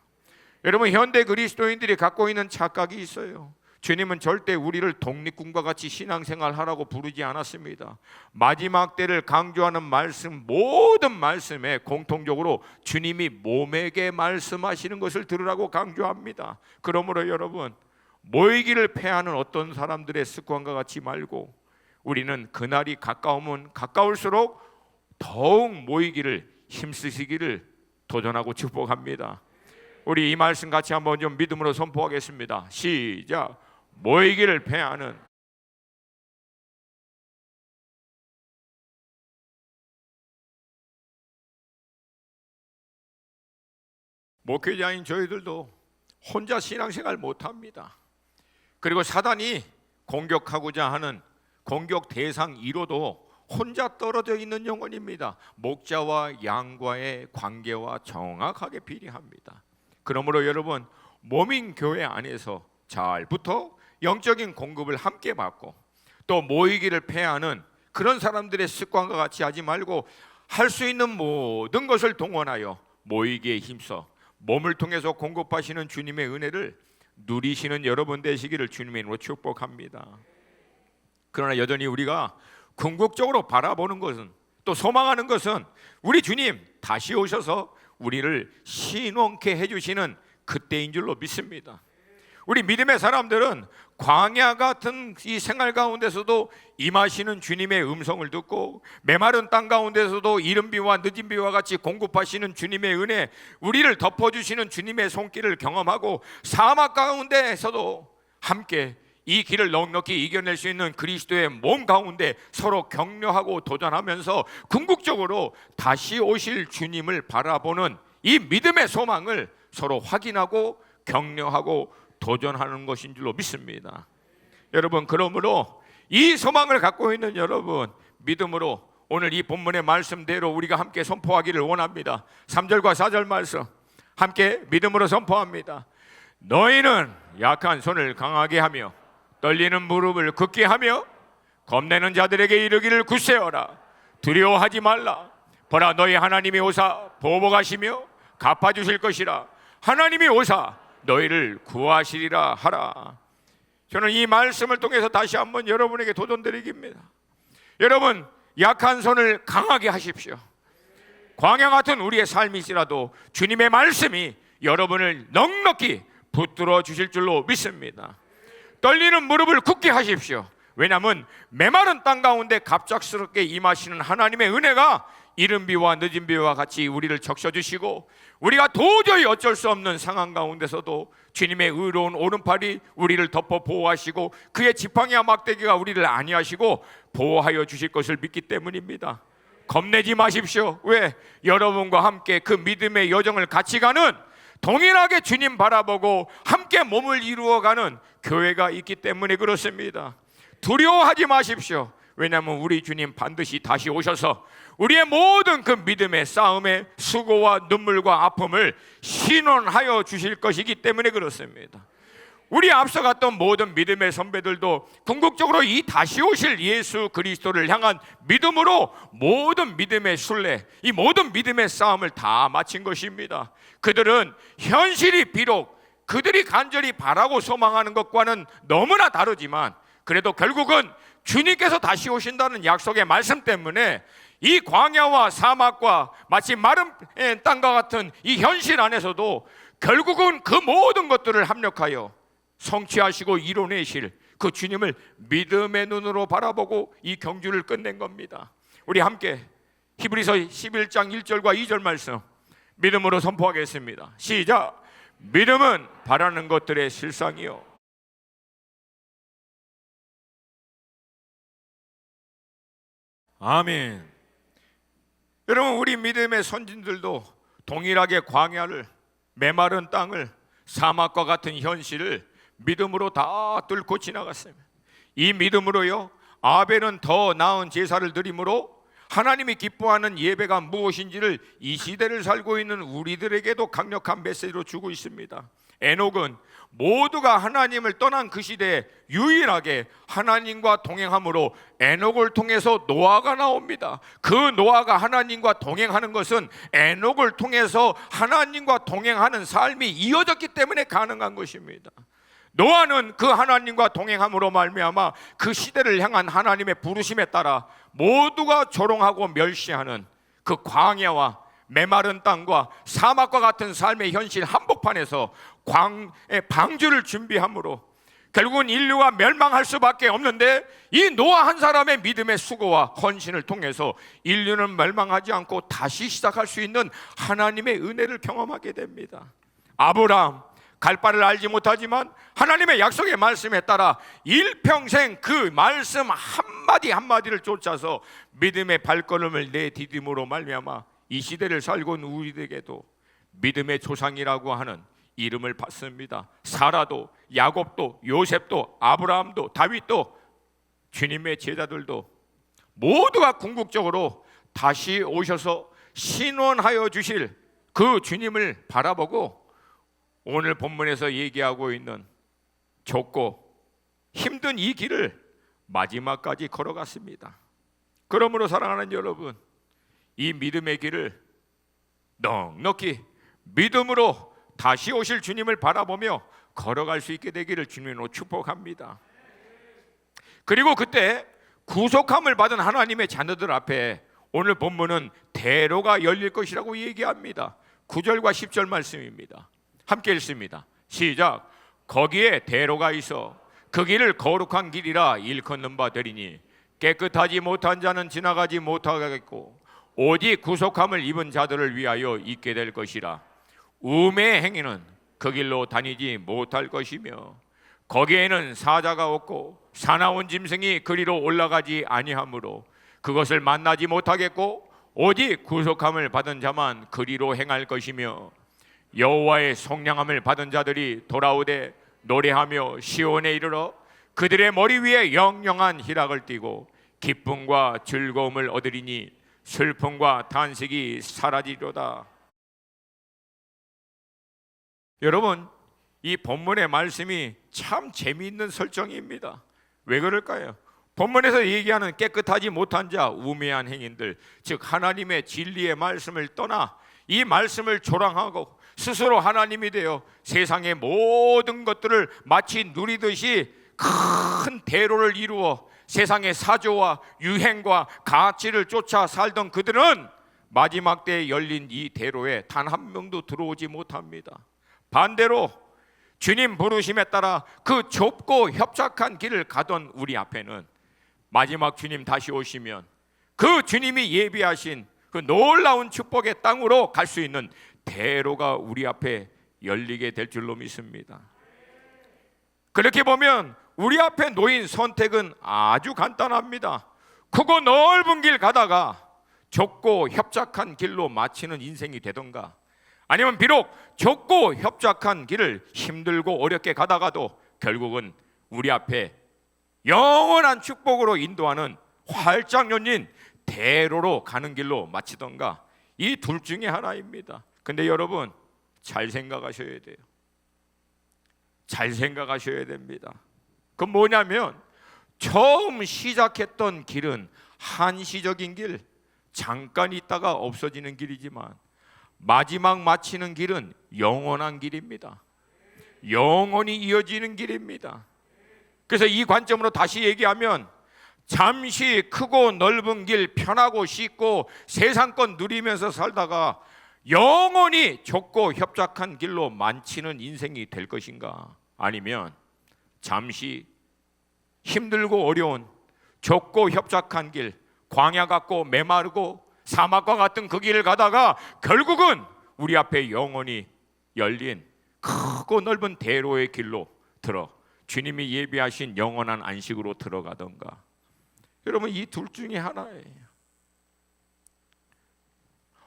A: 여러분 현대 그리스도인들이 갖고 있는 착각이 있어요. 주님은 절대 우리를 독립군과 같이 신앙생활하라고 부르지 않았습니다. 마지막 때를 강조하는 말씀, 모든 말씀에 공통적으로 주님이 몸에게 말씀하시는 것을 들으라고 강조합니다. 그러므로 여러분 모이기를 패하는 어떤 사람들의 습관과 같이 말고 우리는 그날이 가까우면 가까울수록 더욱 모이기를 힘쓰시기를 도전하고 축복합니다. 우리 이 말씀 같이 한번 좀 믿음으로 선포하겠습니다. 시작. 모이기를 패하는 목회자인 저희들도 혼자 신앙생활 못합니다. 그리고 사단이 공격하고자 하는 공격 대상 1호도 혼자 떨어져 있는 영혼입니다. 목자와 양과의 관계와 정확하게 비례합니다. 그러므로 여러분 몸인 교회 안에서 잘 붙어 영적인 공급을 함께 받고 또 모이기를 패하는 그런 사람들의 습관과 같이 하지 말고 할 수 있는 모든 것을 동원하여 모이기에 힘써 몸을 통해서 공급하시는 주님의 은혜를 누리시는 여러분 되시기를 주님의 이름으로 축복합니다. 그러나 여전히 우리가 궁극적으로 바라보는 것은, 또 소망하는 것은 우리 주님 다시 오셔서 우리를 신원케 해주시는 그때인 줄로 믿습니다. 우리 믿음의 사람들은 광야 같은 이 생활 가운데서도 임하시는 주님의 음성을 듣고 메마른 땅 가운데서도 이른 비와 늦은 비와 같이 공급하시는 주님의 은혜, 우리를 덮어주시는 주님의 손길을 경험하고 사막 가운데에서도 함께 이 길을 넉넉히 이겨낼 수 있는 그리스도의 몸 가운데 서로 격려하고 도전하면서 궁극적으로 다시 오실 주님을 바라보는 이 믿음의 소망을 서로 확인하고 격려하고 도전하는 것인 줄로 믿습니다. 여러분, 그러므로 이 소망을 갖고 있는 여러분, 믿음으로 오늘 이 본문의 말씀대로 우리가 함께 선포하기를 원합니다. 3절과 4절 말씀 함께 믿음으로 선포합니다. 너희는 약한 손을 강하게 하며 떨리는 무릎을 굳게 하며 겁내는 자들에게 이르기를 굳세어라. 두려워하지 말라. 보라, 너희 하나님이 오사 보복하시며 갚아주실 것이라. 하나님이 오사 너희를 구하시리라 하라. 저는 이 말씀을 통해서 다시 한번 여러분에게 도전드리기입니다. 여러분, 약한 손을 강하게 하십시오. 광야 같은 우리의 삶이시라도 주님의 말씀이 여러분을 넉넉히 붙들어 주실 줄로 믿습니다. 떨리는 무릎을 굳게 하십시오. 왜냐하면 메마른 땅 가운데 갑작스럽게 임하시는 하나님의 은혜가 이른 비와 늦은 비와 같이 우리를 적셔주시고, 우리가 도저히 어쩔 수 없는 상황 가운데서도 주님의 의로운 오른팔이 우리를 덮어 보호하시고 그의 지팡이와 막대기가 우리를 안위하시고 보호하여 주실 것을 믿기 때문입니다. 겁내지 마십시오. 왜? 여러분과 함께 그 믿음의 여정을 같이 가는, 동일하게 주님 바라보고 함께 몸을 이루어가는 교회가 있기 때문에 그렇습니다. 두려워하지 마십시오. 왜냐하면 우리 주님 반드시 다시 오셔서 우리의 모든 그 믿음의 싸움의 수고와 눈물과 아픔을 신원하여 주실 것이기 때문에 그렇습니다. 우리 앞서갔던 모든 믿음의 선배들도 궁극적으로 이 다시 오실 예수 그리스도를 향한 믿음으로 모든 믿음의 순례, 이 모든 믿음의 싸움을 다 마친 것입니다. 그들은 현실이 비록 그들이 간절히 바라고 소망하는 것과는 너무나 다르지만 그래도 결국은 주님께서 다시 오신다는 약속의 말씀 때문에 이 광야와 사막과 마치 마른 땅과 같은 이 현실 안에서도 결국은 그 모든 것들을 합력하여 성취하시고 이뤄내실 그 주님을 믿음의 눈으로 바라보고 이 경주를 끝낸 겁니다. 우리 함께 히브리서 11장 1절과 2절 말씀 믿음으로 선포하겠습니다. 시작. 믿음은 바라는 것들의 실상이요 아멘. 여러분, 우리 믿음의 선진들도 동일하게 광야를, 메마른 땅을, 사막과 같은 현실을 믿음으로 다 뚫고 지나갔습니다. 이 믿음으로요, 아벨은 더 나은 제사를 드림으로 하나님이 기뻐하는 예배가 무엇인지를 이 시대를 살고 있는 우리들에게도 강력한 메시지로 주고 있습니다. 에녹은 모두가 하나님을 떠난 그 시대에 유일하게 하나님과 동행함으로 에녹을 통해서 노아가 나옵니다. 그 노아가 하나님과 동행하는 것은 에녹을 통해서 하나님과 동행하는 삶이 이어졌기 때문에 가능한 것입니다. 노아는 그 하나님과 동행함으로 말미암아 그 시대를 향한 하나님의 부르심에 따라 모두가 조롱하고 멸시하는 그 광야와 메마른 땅과 사막과 같은 삶의 현실 한복판에서 방주를 준비함으로 결국은 인류가 멸망할 수밖에 없는데, 이 노아 한 사람의 믿음의 수고와 헌신을 통해서 인류는 멸망하지 않고 다시 시작할 수 있는 하나님의 은혜를 경험하게 됩니다. 아브라함, 갈 바를 알지 못하지만 하나님의 약속의 말씀에 따라 일평생 그 말씀 한마디 한마디를 쫓아서 믿음의 발걸음을 내디딤으로 말미암아 이 시대를 살고 있는 우리에게도 믿음의 조상이라고 하는 이름을 받습니다. 사라도, 야곱도, 요셉도, 아브라함도, 다윗도, 주님의 제자들도 모두가 궁극적으로 다시 오셔서 신원하여 주실 그 주님을 바라보고 오늘 본문에서 얘기하고 있는 좁고 힘든 이 길을 마지막까지 걸어갔습니다. 그러므로 사랑하는 여러분, 이 믿음의 길을 넉넉히 믿음으로 다시 오실 주님을 바라보며 걸어갈 수 있게 되기를 주님으로 축복합니다. 그리고 그때 구속함을 받은 하나님의 자녀들 앞에 오늘 본문은 대로가 열릴 것이라고 얘기합니다. 9절과 10절 말씀입니다. 함께 읽습니다. 시작. 거기에 대로가 있어 그 길을 거룩한 길이라 일컫는 바 되리니 깨끗하지 못한 자는 지나가지 못하겠고 오직 구속함을 입은 자들을 위하여 있게 될 것이라. 우매의 행위는 그 길로 다니지 못할 것이며 거기에는 사자가 없고 사나운 짐승이 그리로 올라가지 아니하므로 그것을 만나지 못하겠고 오직 구속함을 받은 자만 그리로 행할 것이며 여호와의 속량함을 받은 자들이 돌아오되 노래하며 시온에 이르러 그들의 머리 위에 영영한 희락을 띠고 기쁨과 즐거움을 얻으리니 슬픔과 탄식이 사라지리로다. 여러분, 이 본문의 말씀이 참 재미있는 설정입니다. 왜 그럴까요? 본문에서 얘기하는 깨끗하지 못한 자, 우매한 행인들, 즉 하나님의 진리의 말씀을 떠나 이 말씀을 조랑하고 스스로 하나님이 되어 세상의 모든 것들을 마치 누리듯이 큰 대로를 이루어 세상의 사조와 유행과 가치를 쫓아 살던 그들은 마지막 때에 열린 이 대로에 단 한 명도 들어오지 못합니다. 반대로 주님 부르심에 따라 그 좁고 협착한 길을 가던 우리 앞에는 마지막 주님 다시 오시면 그 주님이 예비하신 그 놀라운 축복의 땅으로 갈 수 있는 대로가 우리 앞에 열리게 될 줄로 믿습니다. 그렇게 보면 우리 앞에 놓인 선택은 아주 간단합니다. 크고 넓은 길 가다가 좁고 협착한 길로 마치는 인생이 되던가, 아니면 비록 좁고 협착한 길을 힘들고 어렵게 가다가도 결국은 우리 앞에 영원한 축복으로 인도하는 활짝 열린 대로로 가는 길로 마치던가, 이 둘 중에 하나입니다. 근데 여러분, 잘 생각하셔야 돼요. 잘 생각하셔야 됩니다. 그 뭐냐면 처음 시작했던 길은 한시적인 길, 잠깐 있다가 없어지는 길이지만 마지막 마치는 길은 영원한 길입니다. 영원히 이어지는 길입니다. 그래서 이 관점으로 다시 얘기하면 잠시 크고 넓은 길 편하고 쉽고 세상권 누리면서 살다가 영원히 좁고 협착한 길로 마치는 인생이 될 것인가, 아니면 잠시 힘들고 어려운 좁고 협착한 길, 광야 같고 메마르고 사막과 같은 그 길을 가다가 결국은 우리 앞에 영원히 열린 크고 넓은 대로의 길로 들어 주님이 예비하신 영원한 안식으로 들어가던가. 여러분, 이 둘 중에 하나예요.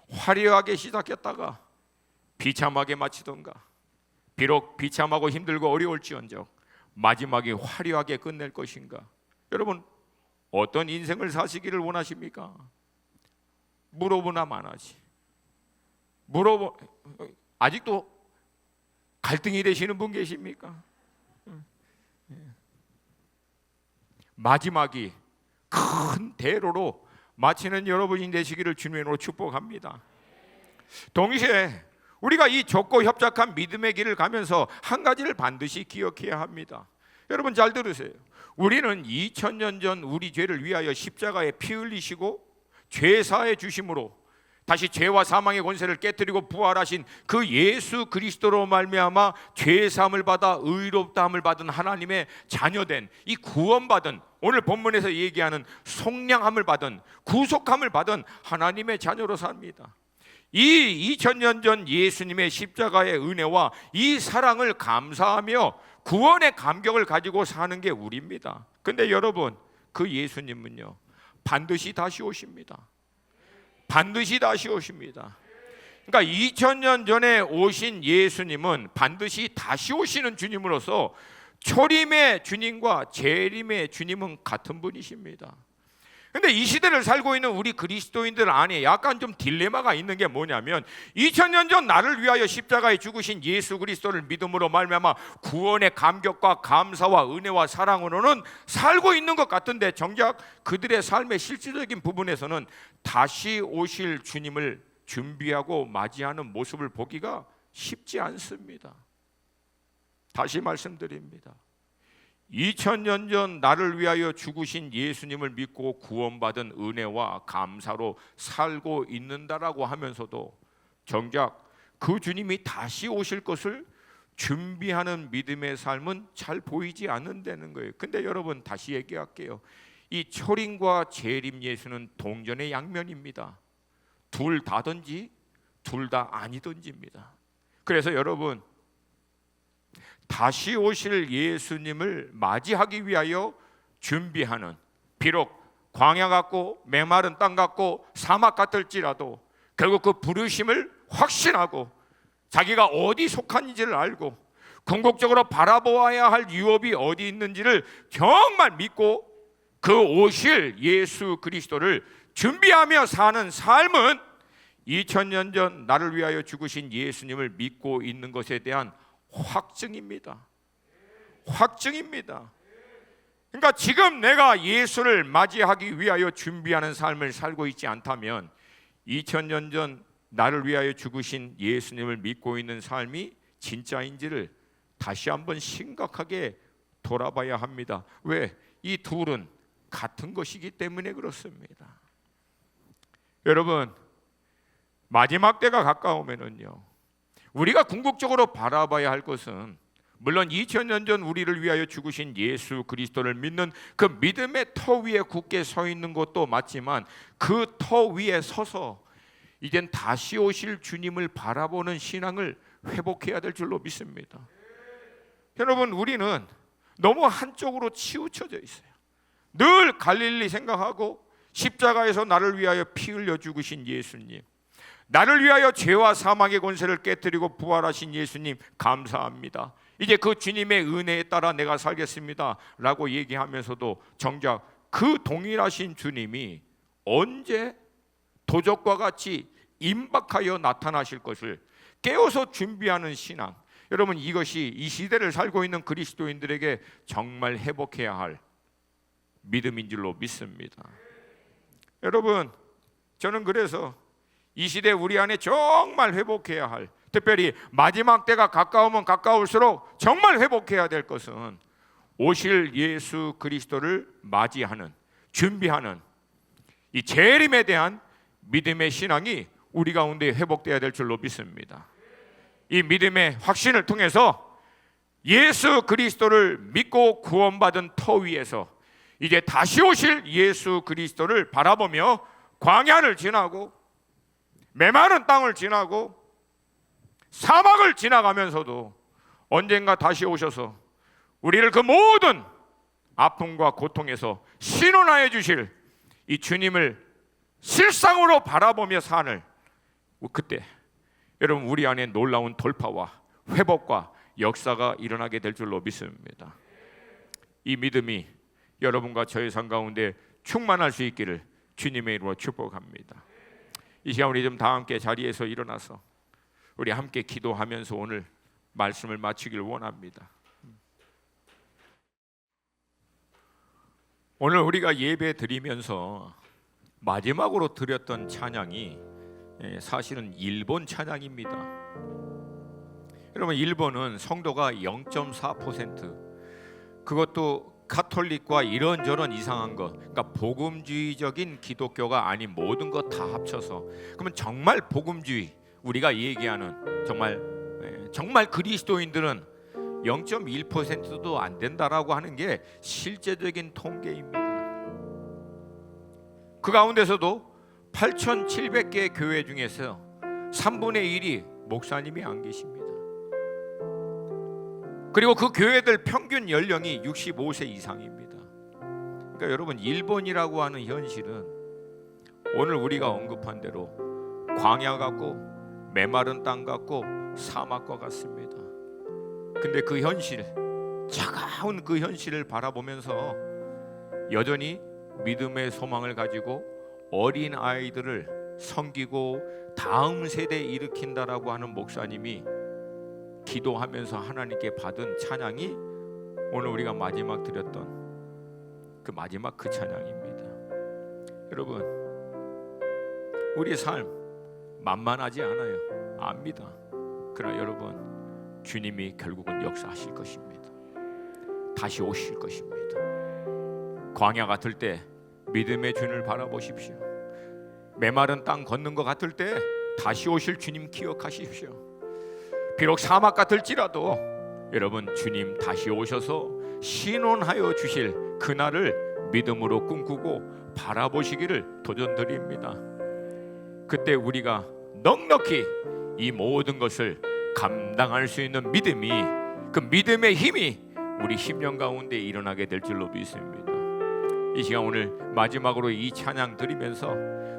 A: 화려하게 시작했다가 비참하게 마치던가, 비록 비참하고 힘들고 어려울지언정 마지막에 화려하게 끝낼 것인가. 여러분, 어떤 인생을 사시기를 원하십니까? 물어보나 마나지. 아직도 갈등이 되시는 분 계십니까? 마지막이 큰 대로로 마치는 여러분이 되시기를 주님으로 축복합니다. 동시에 우리가 이 좁고 협착한 믿음의 길을 가면서 한 가지를 반드시 기억해야 합니다. 여러분 잘 들으세요. 우리는 2000년 전 우리 죄를 위하여 십자가에 피 흘리시고 죄 사해 주심으로 다시 죄와 사망의 권세를 깨뜨리고 부활하신 그 예수 그리스도로 말미암아 죄 사함을 받아 의롭다함을 받은 하나님의 자녀된, 이 구원받은, 오늘 본문에서 얘기하는 속량함을 받은, 구속함을 받은 하나님의 자녀로 삽니다. 이 2000년 전 예수님의 십자가의 은혜와 이 사랑을 감사하며 구원의 감격을 가지고 사는 게 우리입니다. 근데 여러분, 그 예수님은요 반드시 다시 오십니다. 반드시 다시 오십니다. 그러니까 2000년 전에 오신 예수님은 반드시 다시 오시는 주님으로서 초림의 주님과 재림의 주님은 같은 분이십니다. 근데 이 시대를 살고 있는 우리 그리스도인들 안에 약간 좀 딜레마가 있는 게 뭐냐면, 2000년 전 나를 위하여 십자가에 죽으신 예수 그리스도를 믿음으로 말미암아 구원의 감격과 감사와 은혜와 사랑으로는 살고 있는 것 같은데, 정작 그들의 삶의 실질적인 부분에서는 다시 오실 주님을 준비하고 맞이하는 모습을 보기가 쉽지 않습니다. 다시 말씀드립니다. 2000년 전 나를 위하여 죽으신 예수님을 믿고 구원받은 은혜와 감사로 살고 있는다라고 하면서도 정작 그 주님이 다시 오실 것을 준비하는 믿음의 삶은 잘 보이지 않는다는 거예요. 근데 여러분, 다시 얘기할게요. 이 초림과 재림 예수는 동전의 양면입니다. 둘 다든지 둘 다 아니든지입니다. 그래서 여러분, 다시 오실 예수님을 맞이하기 위하여 준비하는, 비록 광야 같고 메마른 땅 같고 사막 같을지라도 결국 그 부르심을 확신하고 자기가 어디 속한지를 알고 궁극적으로 바라보아야 할 유업이 어디 있는지를 정말 믿고 그 오실 예수 그리스도를 준비하며 사는 삶은 2000년 전 나를 위하여 죽으신 예수님을 믿고 있는 것에 대한 확증입니다. 확증입니다. 그러니까 지금 내가 예수를 맞이하기 위하여 준비하는 삶을 살고 있지 않다면 2000년 전 나를 위하여 죽으신 예수님을 믿고 있는 삶이 진짜인지를 다시 한번 심각하게 돌아봐야 합니다. 왜? 이 둘은 같은 것이기 때문에 그렇습니다. 여러분, 마지막 때가 가까우면은요, 우리가 궁극적으로 바라봐야 할 것은 물론 2000년 전 우리를 위하여 죽으신 예수 그리스도를 믿는 그 믿음의 터 위에 굳게 서 있는 것도 맞지만 그 터 위에 서서 이젠 다시 오실 주님을 바라보는 신앙을 회복해야 될 줄로 믿습니다. 여러분, 우리는 너무 한쪽으로 치우쳐져 있어요. 늘 갈릴리 생각하고 십자가에서 나를 위하여 피 흘려 죽으신 예수님, 나를 위하여 죄와 사망의 권세를 깨뜨리고 부활하신 예수님 감사합니다. 이제 그 주님의 은혜에 따라 내가 살겠습니다 라고 얘기하면서도 정작 그 동일하신 주님이 언제 도적과 같이 임박하여 나타나실 것을 깨어서 준비하는 신앙, 여러분, 이것이 이 시대를 살고 있는 그리스도인들에게 정말 회복해야 할 믿음인 줄로 믿습니다. 여러분, 저는 그래서 이 시대 우리 안에 정말 회복해야 할, 특별히 마지막 때가 가까우면 가까울수록 정말 회복해야 될 것은 오실 예수 그리스도를 맞이하는, 준비하는 이 재림에 대한 믿음의 신앙이 우리 가운데 회복돼야 될 줄로 믿습니다. 이 믿음의 확신을 통해서 예수 그리스도를 믿고 구원받은 터 위에서 이제 다시 오실 예수 그리스도를 바라보며 광야를 지나고 메마른 땅을 지나고 사막을 지나가면서도 언젠가 다시 오셔서 우리를 그 모든 아픔과 고통에서 신원하여 주실 이 주님을 실상으로 바라보며 사는 그때 여러분, 우리 안에 놀라운 돌파와 회복과 역사가 일어나게 될 줄로 믿습니다. 이 믿음이 여러분과 저의 삶 가운데 충만할 수 있기를 주님의 이름으로 축복합니다. 이 시간 우리 좀 다 함께 자리에서 일어나서 우리 함께 기도하면서 오늘 말씀을 마치길 원합니다. 오늘 우리가 예배 드리면서 마지막으로 드렸던 찬양이 사실은 일본 찬양입니다. 여러분, 일본은 성도가 0.4%, 그것도 카톨릭과 이런저런 이상한 것, 그러니까 복음주의적인 기독교가 아닌 모든 것 다 합쳐서, 그러면 정말 복음주의, 우리가 얘기하는 정말 그리스도인들은 0.1%도 안 된다라고 하는 게 실제적인 통계입니다. 그 가운데서도 8,700개의 교회 중에서 3분의 1이 목사님이 안 계십니다. 그리고 그 교회들 평균 연령이 65세 이상입니다. 그러니까 여러분, 일본이라고 하는 현실은 오늘 우리가 언급한 대로 광야 같고 메마른 땅 같고 사막과 같습니다. 근데 그 현실, 차가운 그 현실을 바라보면서 여전히 믿음의 소망을 가지고 어린 아이들을 섬기고 다음 세대에 일으킨다라고 하는 목사님이 기도하면서 하나님께 받은 찬양이 오늘 우리가 마지막 드렸던 그 마지막 그 찬양입니다. 여러분, 우리의 삶 만만하지 않아요. 압니다. 그러나 여러분, 주님이 결국은 역사하실 것입니다. 다시 오실 것입니다. 광야 같을 때 믿음의 주님을 바라보십시오. 메마른 땅 걷는 것 같을 때 다시 오실 주님 기억하십시오. 비록 사막 같을지라도 여러분, 주님 다시 오셔서 신원하여 주실 그날을 믿음으로 꿈꾸고 바라보시기를 도전드립니다. 그때 우리가 넉넉히 이 모든 것을 감당할 수 있는 믿음이 그 믿음의 힘이 우리 심령 가운데 일어나게 될 줄로 믿습니다. 이 시간 오늘 마지막으로 이 찬양 드리면서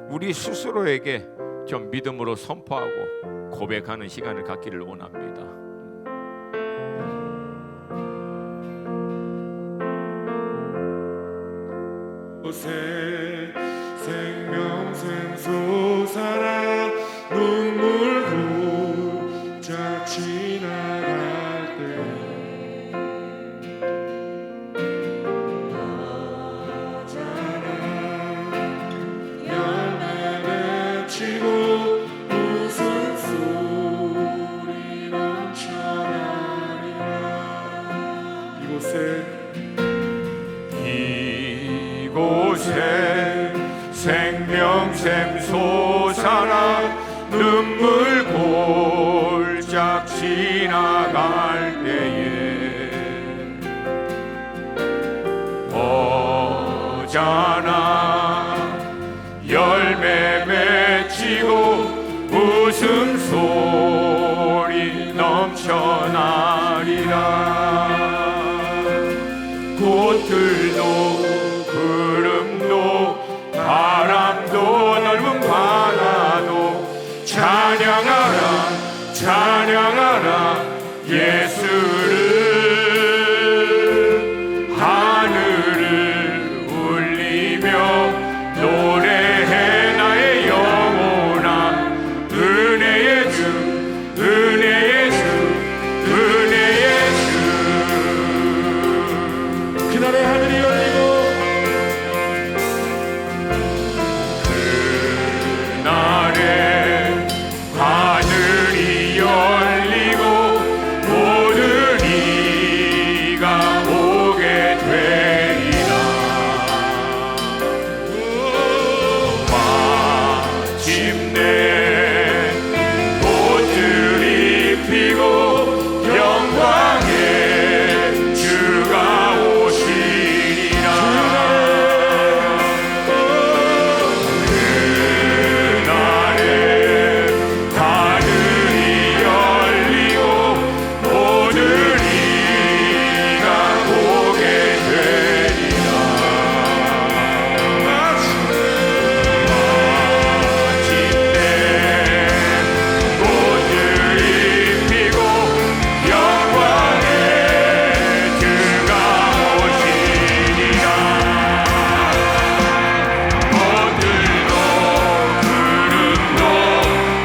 A: 우리 스스로에게 좀 믿음으로 선포하고 고백하는 시간을 갖기를 원합니다.
B: 생명샘 솟아나 눈물 고작 지나갈 때 하잖아 열매 맺히고 웃음소리 넘쳐나리라. 이곳에 생명샘 솟아나 눈물 골짝 지나갈 때에 어잖아 열매 맺히고 웃음소리 넘쳐나리라. 꽃들도 구름도 바람도 넓은 바다도 찬양하라 찬양하라 예수를. 하늘을 울리며 노래해 나의 영혼아. 은혜의 주 은혜의 주 은혜의 주. 그날의 하늘이 열리고 그날의 하늘이 열리고 모든 이가 보게 되리라. 마침내 꽃들이 피고 영광의 주가 오시리라. 그날에 하늘이 열리고 모든 이가 보게 되리라. 마침내 꽃들이 피고 영광의 주가 오시리라. 꽃들도 구름도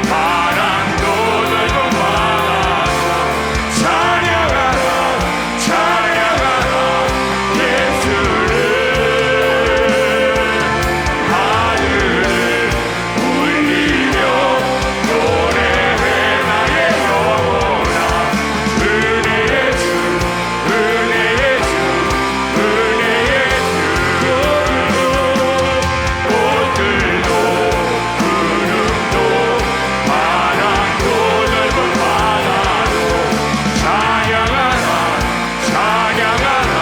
B: 바람도 넓은 바다도 찬양하라 찬양하라 예수를. 하늘을 울리며 노래해 나의 영혼아. 은혜의 주 은혜의 주 은혜의 주. 꽃들도 구름도 바람도 넓은 바다도 찬양하라 찬양하라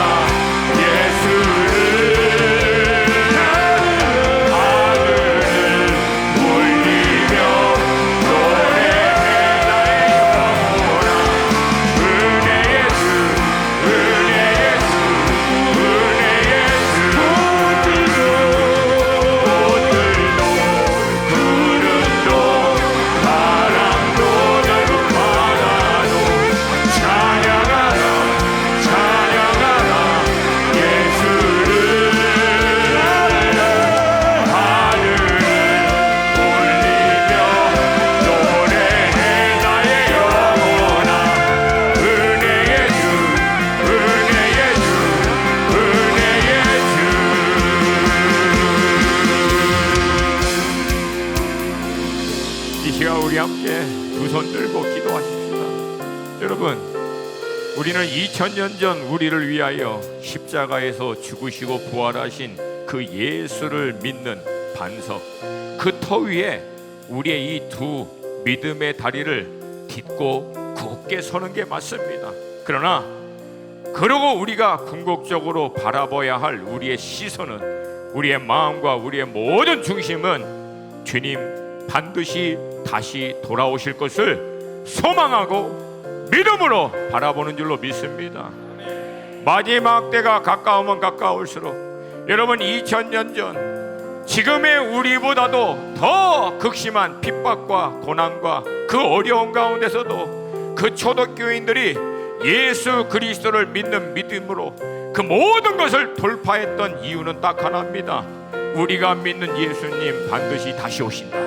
B: 예수를. 하늘을 울리며 노래해 나의 영혼아. 은혜의 주 은혜의 주 은혜의 주. 꽃들도 구름도 바람도 넓은 바다도 찬양하라 찬양하라 예수를. 하늘을 울리며 노래해 나의 영혼아. 은혜의 주 은혜의 주 은혜의 주. 이 시간 우리 함께 두 손 들고 기도하십시다. 여러분, 우리는 2000년 전 우리를 위하여 십자가에서 죽으시고 부활하신 그 예수를 믿는 반석, 그 터 위에 우리의 이 두 믿음의 다리를 딛고 굳게 서는 게 맞습니다. 그러나 그러고 우리가 궁극적으로 바라봐야 할 우리의 시선은, 우리의 마음과 우리의 모든 중심은 주님 반드시 다시 돌아오실 것을 소망하고
A: 믿음으로 바라보는 줄로 믿습니다. 마지막 때가 가까우면 가까울수록 여러분 2000년 전 지금의 우리보다도 더 극심한 핍박과 고난과 그 어려운 가운데서도 그 초대교인들이 예수 그리스도를 믿는 믿음으로 그 모든 것을 돌파했던 이유는 딱 하나입니다. 우리가 믿는 예수님 반드시 다시 오신다.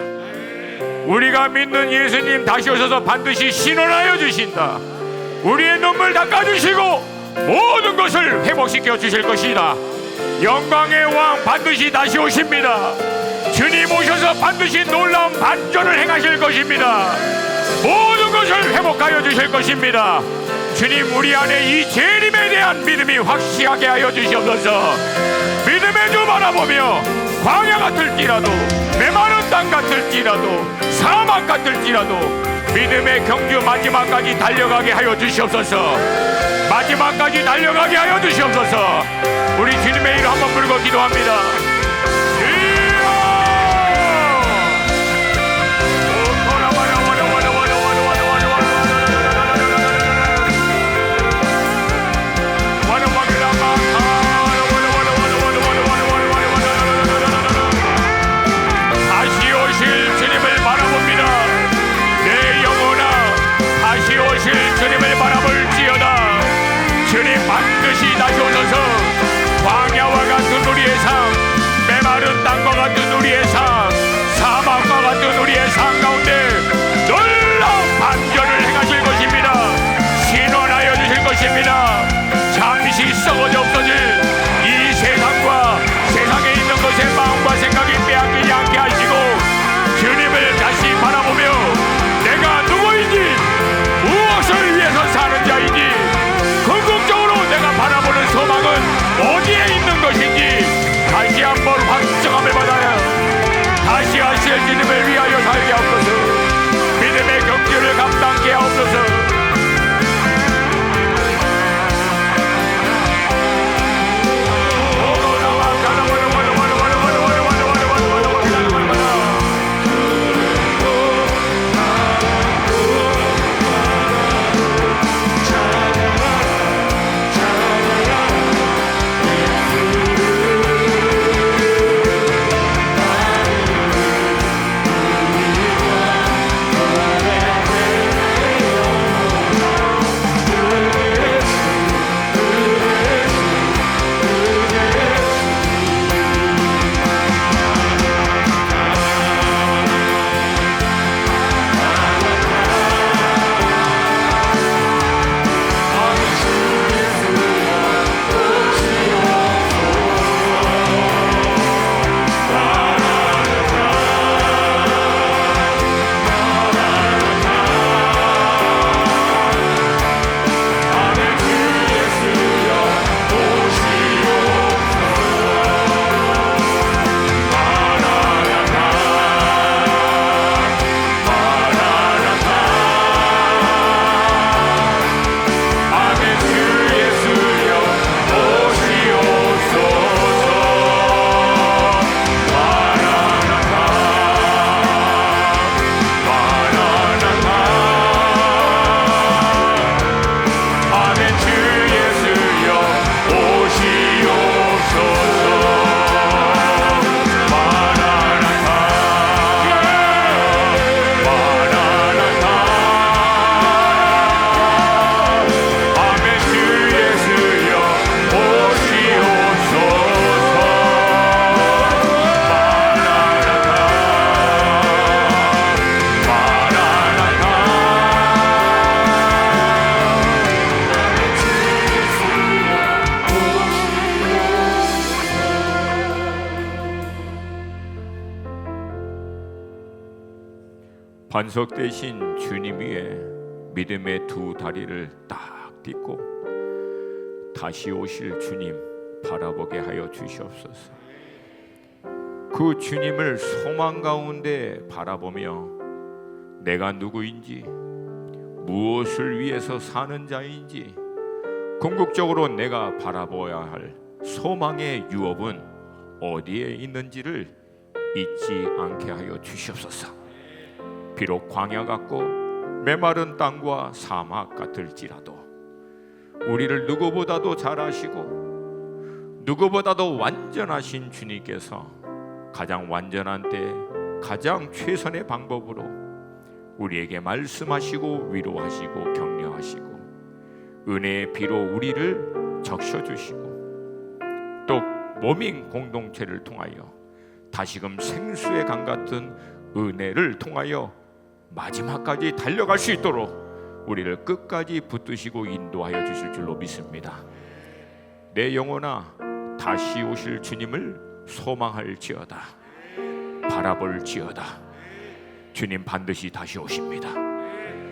A: 우리가 믿는 예수님 다시 오셔서 반드시 신원하여 주신다. 우리의 눈물 닦아주시고 모든 것을 회복시켜 주실 것이다. 영광의 왕 반드시 다시 오십니다. 주님 오셔서 반드시 놀라운 반전을 행하실 것입니다. 모든 것을 회복하여 주실 것입니다. 주님, 우리 안에 이 재림에 대한 믿음이 확실하게 하여 주시옵소서. 믿음의 주 바라보며 광야 같을지라도 메마른 땅 같을지라도 사막 같을지라도 믿음의 경주 마지막까지 달려가게 하여 주시옵소서. 마지막까지 달려가게 하여 주시옵소서. 우리 주님의 이름 한번 부르고 기도합니다. 다시 오실 주님을 바라봅니다. 내 영혼아, 다시 오실 주님을 바라볼지어다. 주님 반드시 다시 오셔서 광야와 같은 우리의 삶, 메마른 땅과 같은 우리의 삶, 사막과 같은 우리의 삶 가운데 놀라운 반전을 행하실 것입니다. 신원하여 주실 것입니다. 잠시 썩어져 없어질 이 세상과 세상에 있는 것의 마음과 생각이 빼앗기지 않게 하시고 주님을 다시 바라보며 내가 누구인지 무엇을 위해서 사는 자인지 궁극적으로 내가 바라보는 소망은 어디에 있는 것인지 다시 한번 확정함을 받아야 다시 하실 주님을 위하여 살게 하옵소서. 믿음의 경주를 감당케 하옵소서. 반석 대신 주님 위에 믿음의 두 다리를 딱 딛고 다시 오실 주님 바라보게 하여 주시옵소서. 그 주님을 소망 가운데 바라보며 내가 누구인지 무엇을 위해서 사는 자인지 궁극적으로 내가 바라보아야 할 소망의 유업은 어디에 있는지를 잊지 않게 하여 주시옵소서. 비록 광야 같고 메마른 땅과 사막 같을지라도 우리를 누구보다도 잘 아시고 누구보다도 완전하신 주님께서 가장 완전한 때 가장 최선의 방법으로 우리에게 말씀하시고 위로하시고 격려하시고 은혜의 피로 우리를 적셔주시고 또 몸인 공동체를 통하여 다시금 생수의 강 같은 은혜를 통하여 마지막까지 달려갈 수 있도록 우리를 끝까지 붙드시고 인도하여 주실 줄로 믿습니다. 내 영혼아 다시 오실 주님을 소망할지어다. 바라볼지어다. 주님 반드시 다시 오십니다.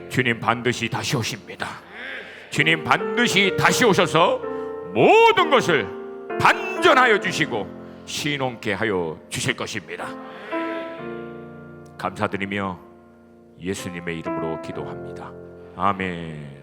A: 주님 반드시 다시 오십니다. 주님 반드시 다시 오셔서 모든 것을 반전하여 주시고 신원케 하여 주실 것입니다. 감사드리며 예수님의 이름으로 기도합니다. 아멘.